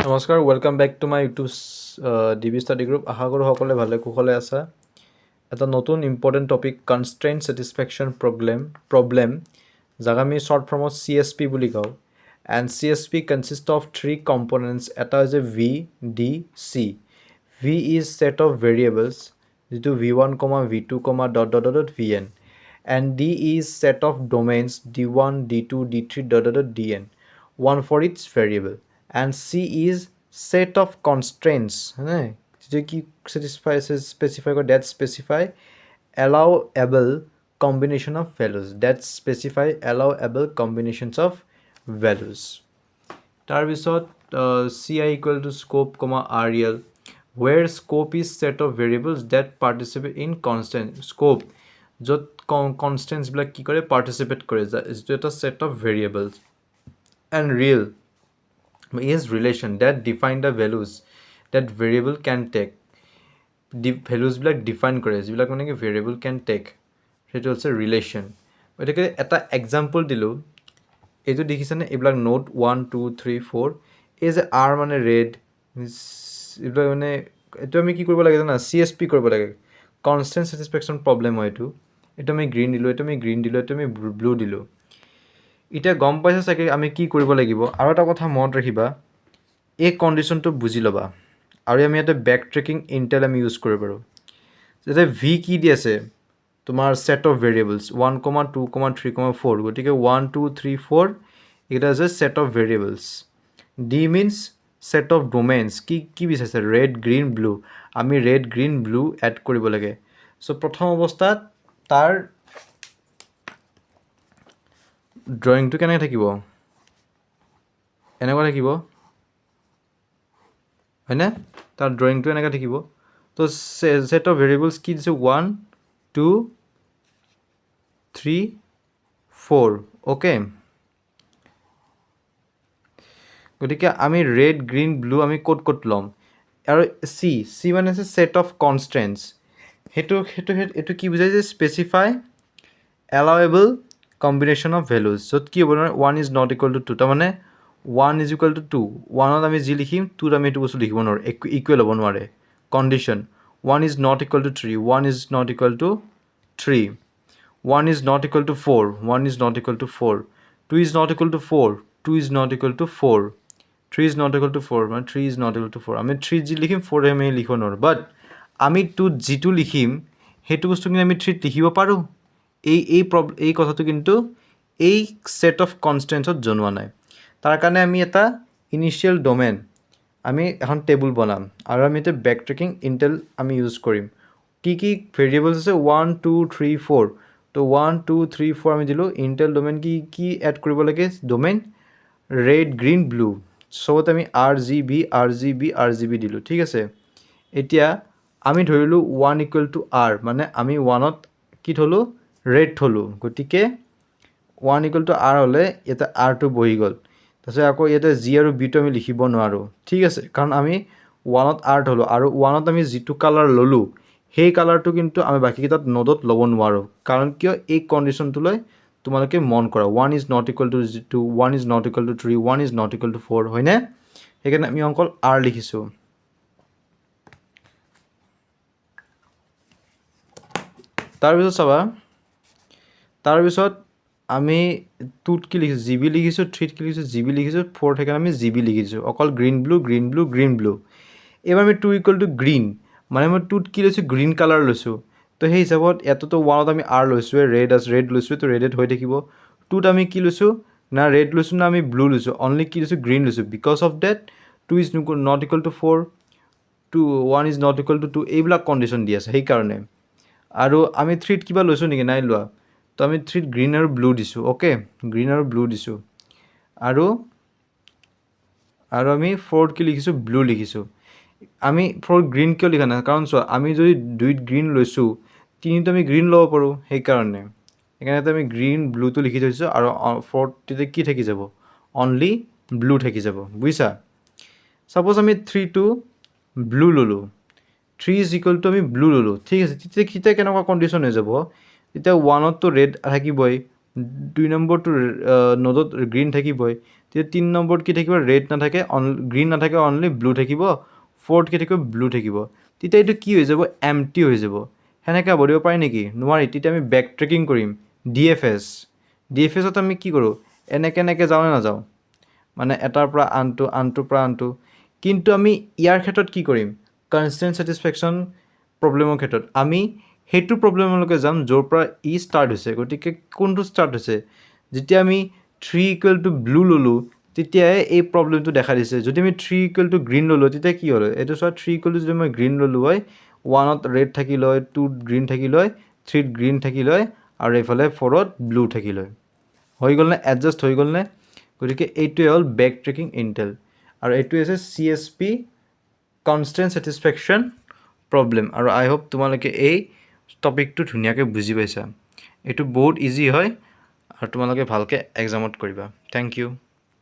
নমস্কাৰ, welcome back to my YouTube DB study group. আশা কৰোঁ সকলোৱে ভালে কুশলে আছা। এটা নতুন important topic constraint satisfaction problem যাক আমি শ্বৰ্ট ফৰ্মত CSP বুলি কওঁ। And CSP consist of 3 components. এটা হৈছে VDC। V is set of variables, যিটো V1, V2, Vn, and D is set of domains D1, D2, D3, Dn, one for each variable, and C is set of constraints যিটো কি specify that specify allowable combination of values, that specify allowable combinations of values. তাৰপিছত CI equal to scope, REL, where scope is set of variables that participate in constant scope, য'ত কনষ্টেণ্টছবিলাক কি কৰে participate কৰে, যিটো এটা set of variables. And real is relation that define the values that variable can take. ভেলুজবিলাক define কৰে যিবিলাক মানে কি ভেৰিয়েবল কেন টেক, সেইটো হৈছে ৰিলেশ্যন। গতিকে এটা এক্সাম্পল দিলোঁ, এইটো দেখিছেনে? এইবিলাক নোট 1, 2, 3, 4। এই যে আৰ মানে ৰেড, এইবিলাক মানে এইটো আমি কি কৰিব লাগে জানা? CSP কৰিব লাগে। কনষ্টেণ্ট ছেটিছফেকশ্যন প্ৰব্লেম হয় এইটো। এইটো আমি গ্ৰীণ দিলোঁ, এইটো আমি গ্ৰীণ দিলোঁ, এইটো আমি ব্লু দিলোঁ। এতিয়া গম পাইছে চাগে আমি কি কৰিব লাগিব। আৰু এটা কথা মনত ৰাখিবা, এই কণ্ডিশ্যনটো বুজি ল'বা, আৰু আমি ইয়াতে বেক ট্ৰেকিং ইণ্টেল আমি ইউজ কৰিব পাৰোঁ। যাতে ভি কি দি আছে তোমাৰ ছেট অফ ভেৰিয়েবলছ 1, 2, 3, 4। গতিকে 1, 2, 3, 4 এইকেইটা হৈছে set of variables. D means set of domains. কি বিচাৰিছে? Red, green, blue. আমি ৰেড, গ্ৰীণ, ব্লু এড কৰিব লাগে। চ' প্ৰথম অৱস্থাত তাৰ ড্ৰয়িংটো কেনেকৈ থাকিব? এনেকুৱা থাকিব হয়নে? তাৰ ড্ৰয়িংটো এনেকৈ থাকিব। তো ছেট অফ ভেৰিয়েবলছ কি দিছোঁ? 1, 2, 3, 4। অ'কে, গতিকে আমি ৰেড, গ্ৰীণ, ব্লু আমি ক'ত ল'ম? আৰু চি মানে হৈছে ছেট অফ কনষ্ট্ৰেণ্টছ। এইটো কি বুজাইছে? স্পেচিফাই এলাউৱেবল কম্বিনেশ্যন অফ ভেলুজ, য'ত কি হ'ব নোৱাৰে 1 ইজ নট ইকুৱেল টু 2। তাৰমানে 1 ইজ ইকুৱেল টু 2, 1ত আমি যি লিখিম 2ত আমি এইটো বস্তু লিখিব নোৱাৰোঁ, ইকুৱেল হ'ব নোৱাৰে। Condition 1 is not equal two 3, 1 is not equal two 3, 1 is not equal to 4, 1 is not equal to 4, 2 is not equal to 4, 2 is not equal to 4, 3 is not equal to 4, মানে 3 is not equal to 4। আমি 3 যি লিখিম 4 আমি লিখিব নোৱাৰোঁ। বাট আমি 2ত যিটো লিখিম সেইটো বস্তু কিন্তু আমি 3ত লিখিব পাৰোঁ। এই কথাটো কিন্তু এই ছেট অফ কনষ্টেণ্টছত জনোৱা নাই। তাৰ কাৰণে আমি এটা ইনিচিয়েল ডমেইন, আমি এখন টেবুল বনাম, আৰু আমি এতিয়া বেক ট্ৰেকিং ইণ্টেল আমি ইউজ কৰিম। কি ভেৰিয়েবলছ আছে? 1, 2, 3, 4। তো 1, 2, 3, 4 আমি দিলোঁ। ইণ্টেল ডোমেইন কি এড কৰিব লাগে? Domain red, green, blue. চবত আমি RGB দিলোঁ। ঠিক আছে। এতিয়া আমি ধৰিলোঁ 1 ইকুৱেল টু R, মানে আমি 1ত কি থ'লোঁ? ৰেড থ'লোঁ। গতিকে 1 ইকুৱেল টু R হ'লে ইয়াতে Rটো বহি গ'ল। তাৰপিছত আকৌ ইয়াতে G আৰু Bটো আমি লিখিব নোৱাৰোঁ। ঠিক আছে, কাৰণ আমি 1ত R থ'লোঁ, আৰু 1ত আমি যিটো কালাৰ ল'লোঁ সেই কালাৰটো কিন্তু আমি বাকীকেইটাত নোডত ল'ব নোৱাৰোঁ। কাৰণ কিয়? এই কণ্ডিশ্যনটোলৈ তোমালোকে মন কৰা, 1 is not equal to 2, 1 is not equal two 3, 1 is not equal to 4, হয়নে? সেইকাৰণে আমি অকল R লিখিছোঁ। তাৰপিছত চাবা, তাৰপিছত আমি 2ত কি লিখিছোঁ? GB লিখিছোঁ, 3ত কি লিখিছোঁ? GB লিখিছোঁ, 4ত সেইকাৰণে আমি GB লিখিছোঁ। অকল green, blue, green, blue, green, blue. এইবাৰ আমি 2 ইকুৱেল টু গ্ৰীণ, মানে মই 2ত কি লৈছোঁ? গ্ৰীণ কালাৰ লৈছোঁ। তো সেই হিচাপত ইয়াততো 1ত আমি R লৈছোঁৱে, ৰেড লৈছোঁ, তো ৰেডেড হৈ থাকিব। 2ত আমি কি লৈছোঁ? না ৰেড লৈছোঁ, না আমি ব্লু লৈছোঁ, অনলি কি লৈছোঁ? গ্ৰীণ লৈছোঁ। Because of that 2 is not equal to 4, 1 is not equal to 2, এইবিলাক কণ্ডিশ্যন দি আছে সেইকাৰণে। আৰু আমি 3ত কিবা লৈছোঁ নেকি? নাই লোৱা। তো আমি 3ত গ্ৰীণ আৰু ব্লু দিছোঁ। অ'কে, গ্ৰীণ আৰু ব্লু দিছোঁ। আৰু আমি 4ত কি লিখিছোঁ? ব্লু লিখিছোঁ। আমি 4ত গ্ৰীণ কিয় লিখা নাই? কাৰণ চোৱা, আমি যদি 2ত গ্ৰীণ লৈছোঁ, 3ত আমি গ্ৰীণ ল'ব পাৰোঁ, সেইকাৰণে আমি গ্ৰীণ, ব্লুটো লিখি থৈছোঁ। আৰু 4ত তেতিয়া কি থাকি যাব? অনলি ব্লু থাকি যাব। বুজিছা? ছাপ'জ আমি 3টো ব্লু ল'লোঁ, 3 ইজ ইকুৱেল টু আমি ব্লু ল'লোঁ। ঠিক আছে, তেতিয়া কেনেকুৱা কণ্ডিশ্যন হৈ যাব? তেতিয়া 1ততো ৰেড থাকিবই, 2 নম্বৰটো নোডত গ্ৰীণ থাকিবই, তেতিয়া 3 নম্বৰত কি থাকিব ৰেড নাথাকে গ্ৰীণ নাথাকে অনলি ব্লু থাকিব 4ত কি থাকিব ব্লু থাকিব তেতিয়া এইটো কি হৈ যাব এম্পটি হৈ যাব সেনেকৈ হ'ব দিব পাৰি নেকি নোৱাৰি তেতিয়া আমি বেক ট্ৰেকিং কৰিম ডিএফএছত আমি কি কৰোঁ এনেকৈ যাওঁ নে নাযাওঁ মানে এটাৰ পৰা আনটোৰ পৰা আনটো কিন্তু আমি ইয়াৰ ক্ষেত্ৰত কি কৰিম কনষ্টেণ্ট ছেটিছফেকশ্যন প্ৰব্লেমৰ ক্ষেত্ৰত আমি সেইটো প্ৰব্লেমলৈকে যাম য'ৰ পৰা ই ষ্টাৰ্ট হৈছে গতিকে কোনটো ষ্টাৰ্ট হৈছে যেতিয়া আমি 3 = ব্লু ল'লোঁ তেতিয়াহে এই প্ৰব্লেমটো দেখা দিছে যদি আমি 3 = গ্ৰীণ ল'লোঁ তেতিয়া কি হ'ল এইটো চোৱা 3 যদি মই গ্ৰীণ ল'লোঁ হয় 1ত ৰেড থাকিল হয় 2ত গ্ৰীণ থাকিল হয় 3ত গ্ৰীণ থাকিল হয় আৰু এইফালে 4ত ব্লু থাকিল হয় হৈ গ'লনে এডজাষ্ট হৈ গ'লনে গতিকে এইটোৱে হ'ল বেক ট্ৰেকিং ইণ্টেল আৰু এইটোৱে হৈছে CSP কনষ্টেণ্ট ছেটিছফেকশ্যন প্ৰব্লেম আৰু আই হোপ তোমালোকে এই টপিকটো ধুনীয়াকৈ বুজি পাইছা এইটো বহুত ইজি হয় আৰু তোমালোকে ভালকৈ এক্সামত কৰিবা থেংক ইউ